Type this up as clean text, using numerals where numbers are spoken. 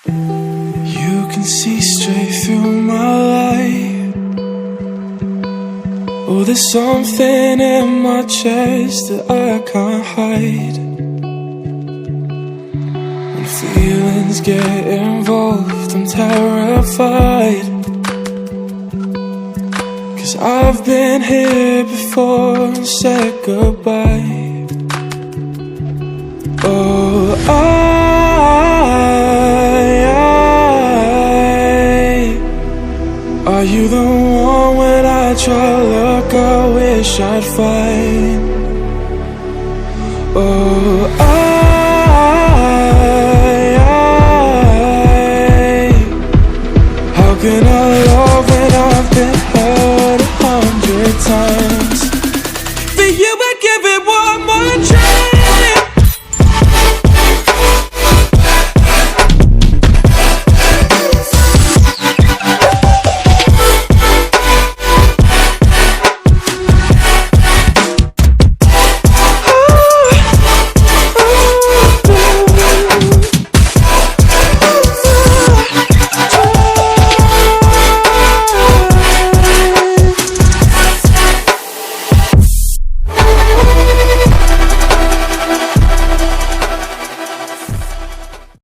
You can see straight through my light. Oh, there's something in my chest that I can't hide. When feelings get involved, I'm terrified. 'Cause I've been here before and said goodbye. Oh, are you the one when I try to look I wish I'd find? Oh,